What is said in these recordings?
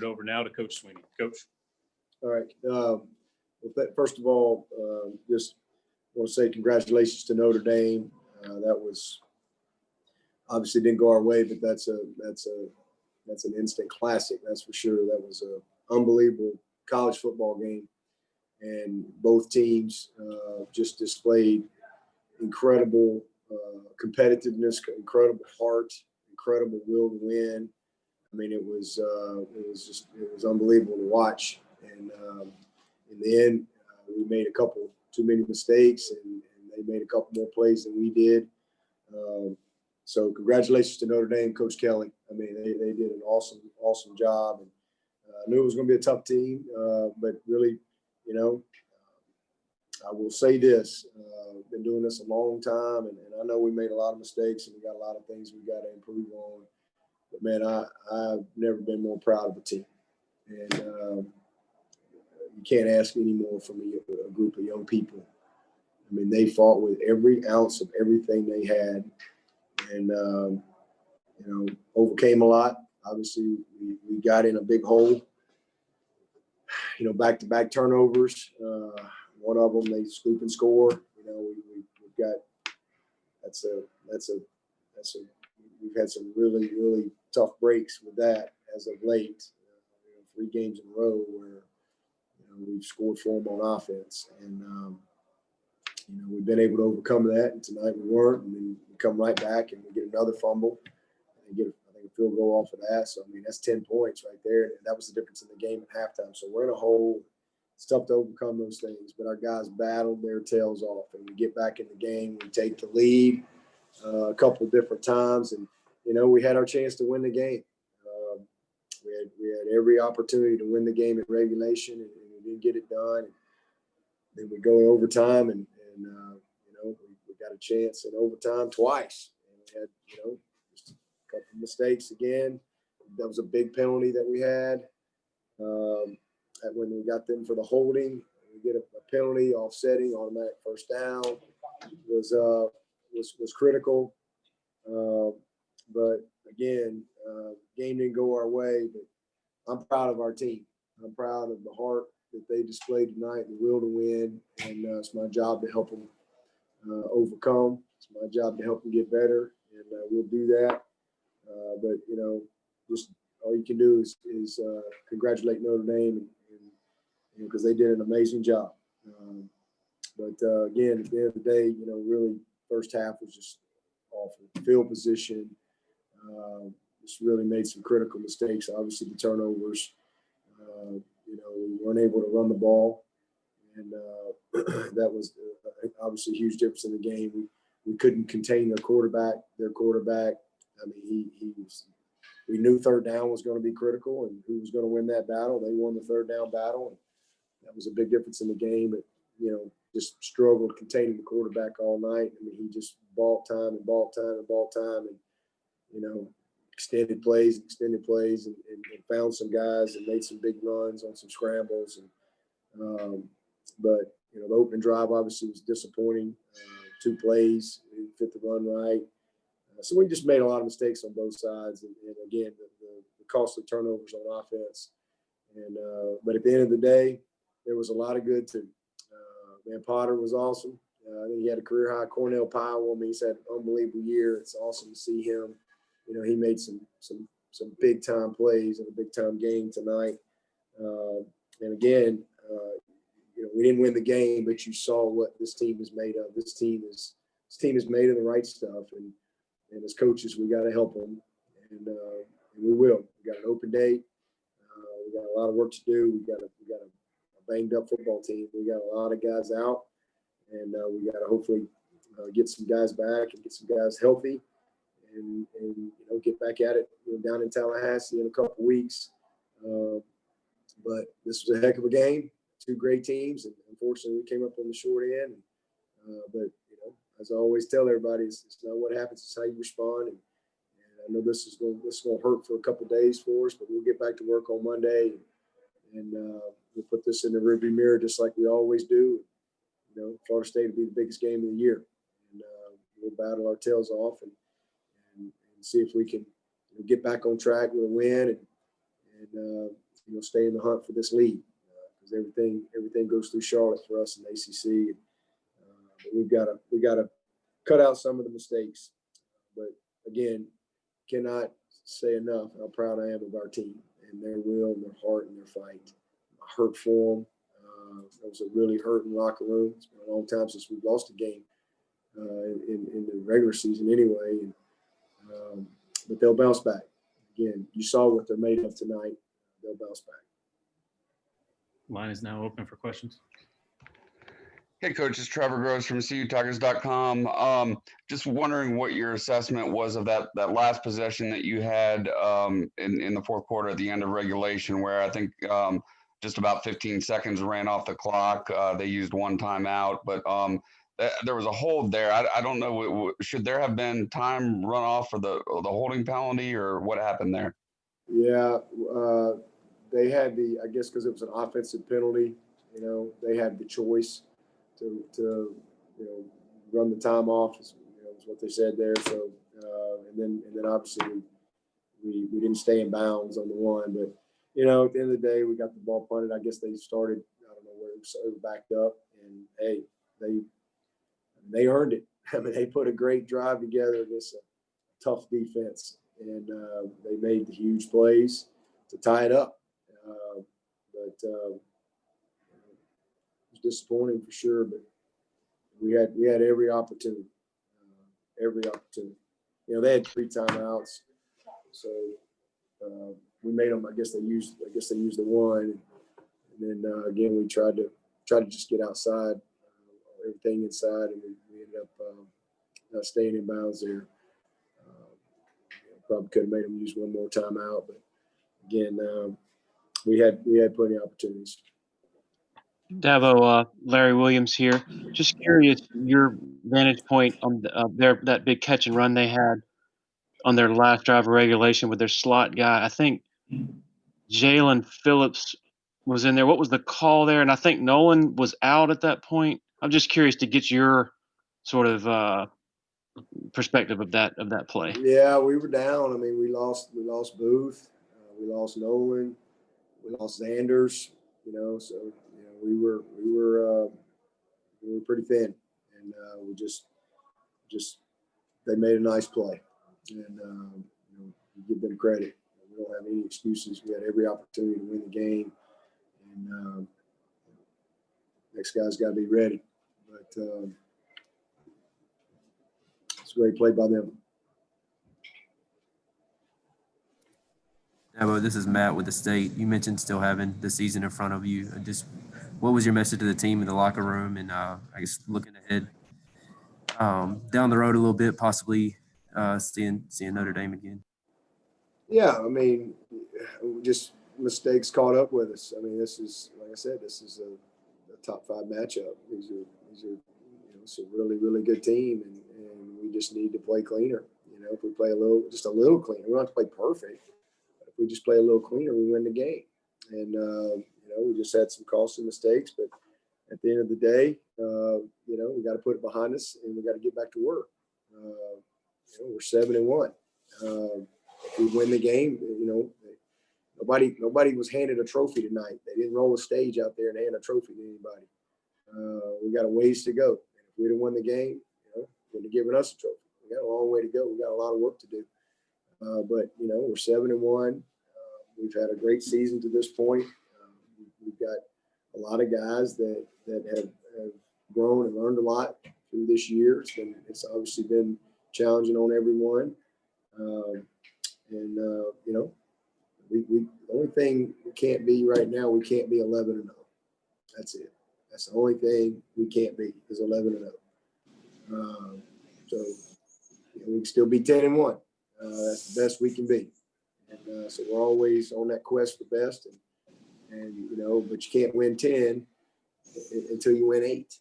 it over now to Coach Swinney. Coach. All right. Well, first of all, just want to say congratulations to Notre Dame. That was obviously didn't go our way, but that's an instant classic. That's for sure. That was an unbelievable college football game, and both teams just displayed incredible competitiveness, incredible heart, incredible will to win. I mean, it was unbelievable to watch. And in the end, we made a couple too many mistakes, and they made a couple more plays than we did. So congratulations to Notre Dame, Coach Kelly. I mean, they did an awesome job. And I knew it was going to be a tough team, but really, you know, I will say this, been doing this a long time, and I know we made a lot of mistakes and we got a lot of things we got to improve on. But, man, I've never been more proud of the team. And you can't ask any more from a group of young people. I mean, they fought with every ounce of everything they had and, you know, overcame a lot. Obviously, we got in a big hole, you know, back-to-back turnovers. One of them, they scoop and score. You know, we've got we've had some really, really tough breaks with that as of late. 3 games in a row where, you know, we've scored for them on offense. And, you know, we've been able to overcome that. And tonight we weren't. And then we come right back and we get another fumble. And get, I think, a field goal off of that. So, I mean, that's 10 points right there. And that was the difference in the game at halftime. So we're in a hole. It's tough to overcome those things. But our guys battled their tails off. And we get back in the game. We take the lead a couple of different times. And, you know, we had our chance to win the game. We had every opportunity to win the game in regulation, and we didn't get it done. And then we go in overtime, and you know, we got a chance in overtime twice. And we had, you know, just a couple of mistakes again. That was a big penalty that we had. When we got them for the holding, we get a penalty, offsetting, automatic first down was critical. But again, game didn't go our way, but I'm proud of our team. I'm proud of the heart that they displayed tonight, the will to win, and it's my job to help them overcome. It's my job to help them get better, and we'll do that. But, you know, just all you can do is congratulate Notre Dame, and because they did an amazing job. But again, at the end of the day, you know, really first half was just awful. Field position. Just really made some critical mistakes. Obviously, the turnovers. You know, we weren't able to run the ball, and that was obviously a huge difference in the game. We couldn't contain their quarterback. I mean, we knew third down was going to be critical, and who was going to win that battle. They won the third down battle, and that was a big difference in the game. But, you know, just struggled containing the quarterback all night. I mean, he just ball time, and you know, extended plays, and found some guys and made some big runs on some scrambles. And but, you know, the opening drive obviously was disappointing. 2 plays, we didn't fit the run right. So we just made a lot of mistakes on both sides. And again, the costly turnovers on offense. And but at the end of the day, there was a lot of good too. Van Potter was awesome. I think he had a career high. Cornell Powell, I mean, he's had an unbelievable year. It's awesome to see him. You know, he made some big time plays in a big time game tonight. And again, you know, we didn't win the game, but you saw what this team is made of. This team is made of the right stuff, and as coaches, we got to help them, and we will. We got an open date. We got a lot of work to do. We got a banged up football team. We got a lot of guys out, and we got to hopefully get some guys back and get some guys healthy. And you know, get back at it, you know, down in Tallahassee in a couple of weeks. But this was a heck of a game. 2 great teams, and unfortunately, we came up on the short end. But you know, as I always tell everybody, it's not what happens; it's how you respond. And I know this is going to hurt for a couple of days for us, but we'll get back to work on Monday, and we'll put this in the rearview mirror just like we always do. You know, Florida State will be the biggest game of the year, and we'll battle our tails off and see if we can, you know, get back on track with a win and stay in the hunt for this lead, because everything goes through Charlotte for us in the ACC. But we gotta cut out some of the mistakes. But again, cannot say enough how proud I am of our team and their will and their heart and their fight. I hurt for them. It was a really hurting locker room. It's been a long time since we've lost a game in the regular season anyway. But they'll bounce back. Again, you saw what they're made of tonight. They'll bounce back. Line is now open for questions. Hey, Coach, it's Trevor Gross from CUTigers.com. Just wondering what your assessment was of that last possession that you had in the fourth quarter at the end of regulation, where I think just about 15 seconds ran off the clock. They used one timeout, but there was a hold there. I don't know. Should there have been time run off for the holding penalty, or what happened there? Yeah, they had I guess because it was an offensive penalty, they had the choice to run the time off, is what they said there. So, and then obviously we didn't stay in bounds on the one, but at the end of the day, we got the ball punted. I guess they started, I don't know where it was backed up, and hey, they earned it. I mean, they put a great drive together against a tough defense, and they made the huge plays to tie it up. But it was disappointing for sure. But we had every opportunity. They had 3 timeouts, so we made them. I guess they used the one, and then again we tried to just get outside, everything inside, and we ended up not staying in bounds there. Probably could have made them use one more timeout, but again, we had plenty of opportunities. Dabo, Larry Williams here. Just curious, your vantage point on that big catch and run they had on their last drive of regulation with their slot guy. I think Jalen Phillips was in there. What was the call there? And I think Nolan was out at that point. I'm just curious to get your sort of perspective of that play. Yeah, we were down. I mean, we lost Booth, we lost Nolan, we lost Zanders. So we were pretty thin, and we just they made a nice play, and we give them credit. We don't have any excuses. We had every opportunity to win the game, and next guy's got to be ready. But it's a great play by them. Dabo, this is Matt with the State. You mentioned still having the season in front of you. Just what was your message to the team in the locker room, and I guess looking ahead down the road a little bit, possibly seeing Notre Dame again? Yeah, I mean, just mistakes caught up with us. I mean, this is, like I said, this is a top 5 matchup. These are it's a really, really good team, and we just need to play cleaner. If we play just a little cleaner, we don't have to play perfect. But if we just play a little cleaner, we win the game. And we just had some costly mistakes, but at the end of the day, we got to put it behind us, and we got to get back to work. We're 7-1. If we win the game, nobody was handed a trophy tonight. They didn't roll a stage out there and hand a trophy to anybody. We got a ways to go. And if we'd have won the game, wouldn't have given us a trophy. We got a long way to go. We got a lot of work to do. But we're 7-1. We've had a great season to this point. We've got a lot of guys that have grown and learned a lot through this year. It's obviously been challenging on everyone. The only thing we can't be right now, we can't be 11-0. That's it. That's the only thing we can't be is 11-0. So we can still be 10-1. That's the best we can be. And so we're always on that quest for best. And but you can't win 10 until you win 8.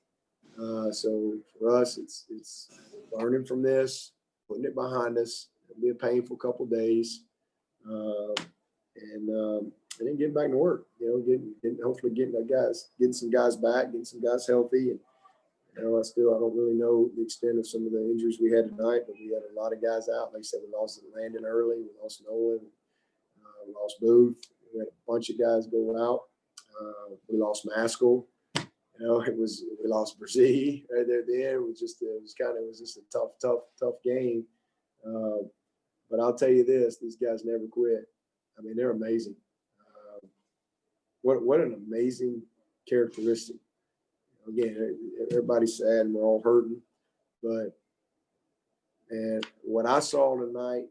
So for us, it's learning from this, putting it behind us. It'll be a painful couple of days, and then getting back to work. Hopefully getting some guys back, getting some guys healthy. And I don't really know the extent of some of the injuries we had tonight, but we had a lot of guys out. Like I said, we lost Landon early, we lost Nolan, we lost Booth. We had a bunch of guys go out. We lost Maskell. We lost Brzee right there at the end. It was just a tough game. But I'll tell you this, these guys never quit. I mean, they're amazing. What an amazing characteristic. Again, everybody's sad and we're all hurting, and what I saw tonight,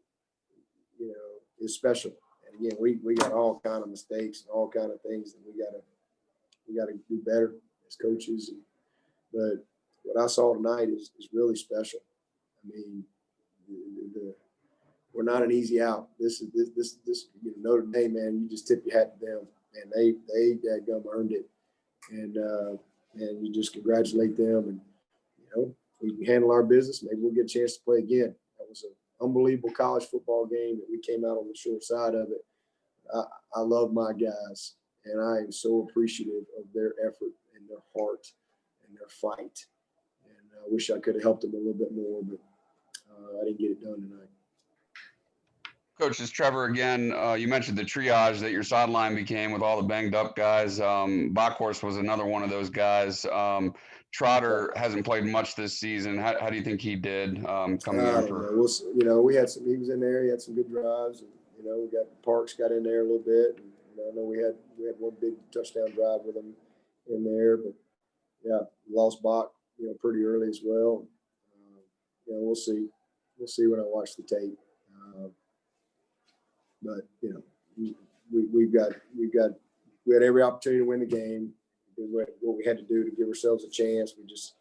is special. And again, we got all kind of mistakes and all kind of things that we gotta do better as coaches. But what I saw tonight is really special. I mean, we're not an easy out. This Notre Dame, man, you just tip your hat to them, and they dadgum earned it, and you just congratulate them, and we can handle our business. Maybe we'll get a chance to play again. That was an unbelievable college football game that we came out on the short side of it. I love my guys, and I am so appreciative of their effort and their heart and their fight. And I wish I could have helped them a little bit more, but I didn't get it done tonight. Coach, it's Trevor again. You mentioned the triage that your sideline became with all the banged up guys. Bockhorst was another one of those guys. Trotter hasn't played much this season. How do you think he did coming in for? We had some. He was in there. He had some good drives, and we got Parks got in there a little bit. And, I know we had one big touchdown drive with him in there, but yeah, lost Bach pretty early as well. We'll see. We'll see when I watch the tape. But we had every opportunity to win the game. What we had to do to give ourselves a chance, we just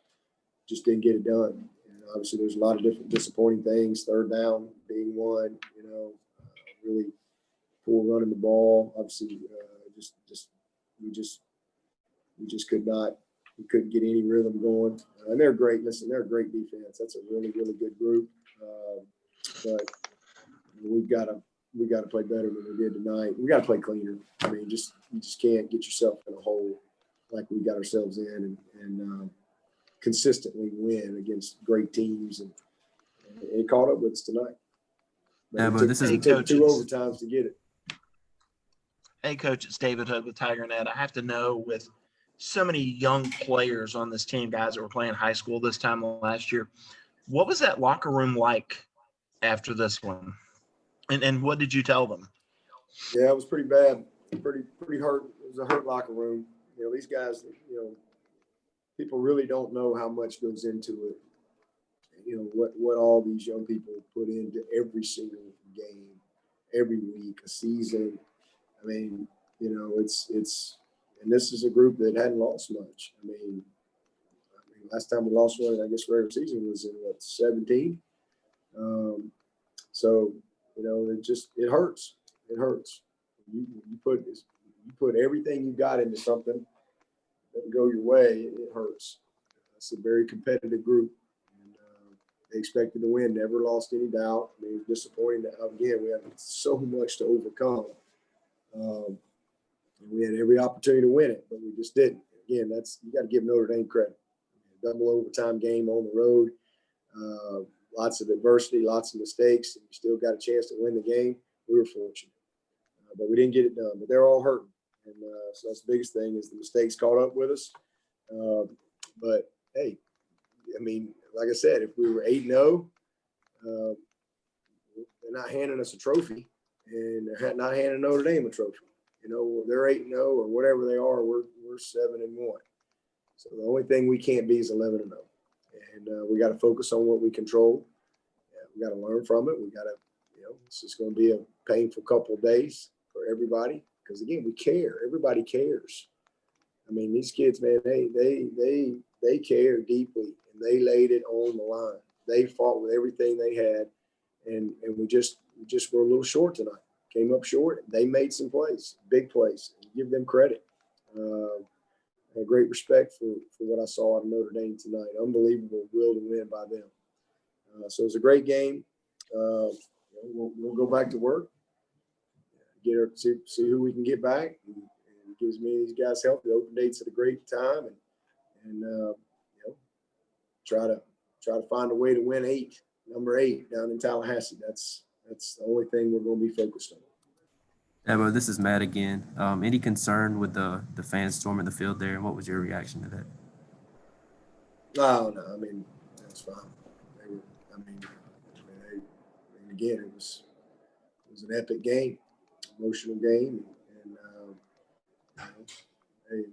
didn't get it done. And obviously, there's a lot of different disappointing things. Third down being one, really poor running the ball. Obviously, we just could not. We couldn't get any rhythm going. And they're great. Listen, they're a great defense. That's a really, really good group. But we got to play better than we did tonight. We got to play cleaner. I mean, you just can't get yourself in a hole like we got ourselves in and consistently win against great teams. And it caught up with us tonight. But it took two overtimes to get it. Hey, Coach, it's David Hood with TigerNet. I have to know, with so many young players on this team, guys that were playing high school this time last year, what was that locker room like after this one? And what did you tell them? Yeah, it was pretty bad, pretty hurt. It was a hurt locker room. These guys, people really don't know how much goes into it. What all these young people put into every single game, every week, a season. I mean, it's and this is a group that hadn't lost much. I mean, last time we lost one, I guess regular season was in 17. So it hurts. It hurts. You put everything you got into something that go your way. It hurts. It's a very competitive group, and they expected to win. Never lost any doubt. I mean, it was disappointing that again we had so much to overcome. And we had every opportunity to win it, but we just didn't. Again, you got to give Notre Dame credit. Double overtime game on the road. Lots of adversity, lots of mistakes, and we still got a chance to win the game. We were fortunate, but we didn't get it done. But they're all hurting, and so that's the biggest thing is the mistakes caught up with us. But hey, I mean, like I said, if we were 8-0, they're not handing us a trophy, and they're not handing Notre Dame a trophy. They're 8-0 or whatever they are. We're 7-1. So the only thing we can't be is 11-0. And we got to focus on what we control. We got to learn from it. We got to, it's just going to be a painful couple of days for everybody because again, we care. Everybody cares. I mean, these kids, man, they care deeply and they laid it on the line. They fought with everything they had, and we just were a little short tonight. Came up short. They made some plays, big plays. Give them credit. I had great respect for what I saw out of Notre Dame tonight. Unbelievable will to win by them. So it was a great game. We'll go back to work, see who we can get back, and it gives me these guys help. The open dates at a great time, and try to find a way to win number 8 down in Tallahassee. That's the only thing we're going to be focused on. Dabo, this is Matt again. Any concern with the fans storming the field there, and what was your reaction to that? No, I mean, that's fine. Again, it was an epic game, emotional game, and they're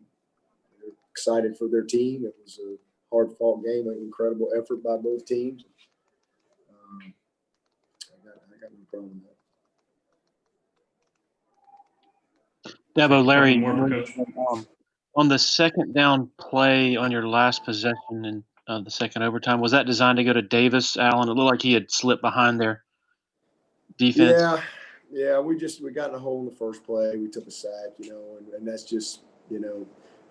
excited for their team. It was a hard-fought game, an incredible effort by both teams. I got no problem with that. Dabo, Larry, More for Coach. on the second down play on your last possession in the second overtime, was that designed to go to Davis, Allen? It looked like he had slipped behind their defense. Yeah. We got in a hole in the first play. We took a sack, and that's just, man,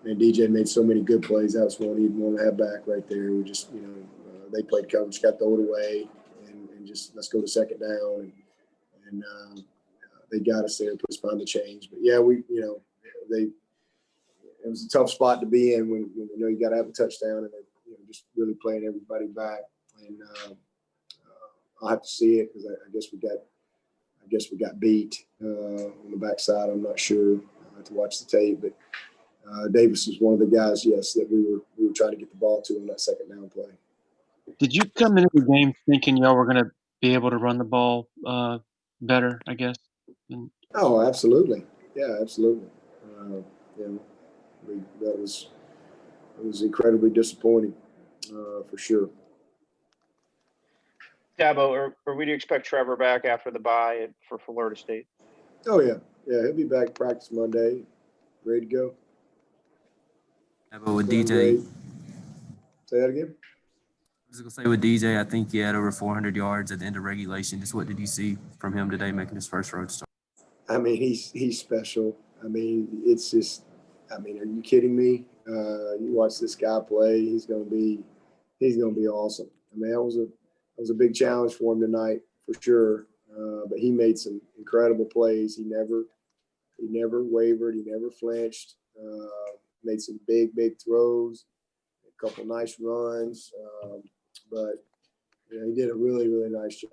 DJ made so many good plays. That was one he'd want to have back right there. We just, they played coverage, got thrown away, and just let's go to second down. And they got us there, put us behind the change. But yeah, it was a tough spot to be in when you got to have a touchdown and just really playing everybody back. And I'll have to see it because I guess we got beat on the backside. I'm not sure to watch the tape, but Davis was one of the guys, yes, that we were trying to get the ball to on that second down play. Did you come into the game thinking y'all were going to be able to run the ball better, I guess? Oh, absolutely. Yeah, absolutely. It was incredibly disappointing for sure. Dabo, are we to expect Trevor back after the bye for Florida State? Oh, yeah. Yeah, he'll be back practice Monday, ready to go. Dabo, with Feeling DJ, great. Say that again? I was going to say with DJ, I think he had over 400 yards at the end of regulation. Just what did you see from him today making his first road start? I mean, he's special. I mean, it's just, are you kidding me? You watch this guy play, he's gonna be awesome. I mean, that was a big challenge for him tonight for sure. But he made some incredible plays. He never wavered. He never flinched. Made some big throws, a couple nice runs. But he did a really, really nice job.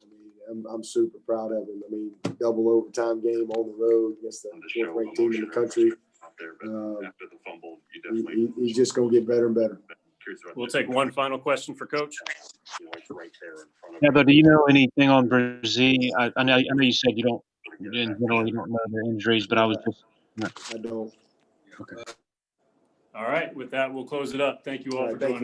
I mean, I'm super proud of him. I mean, double overtime game on the road against the fourth-ranked team in the country. He's just going to get better and better. We'll take one final question for Coach. Yeah, but do you know anything on Brazil? I know you said you don't know their injuries, but I was just. I don't. Okay. All right. With that, we'll close it up. Thank you all for joining us.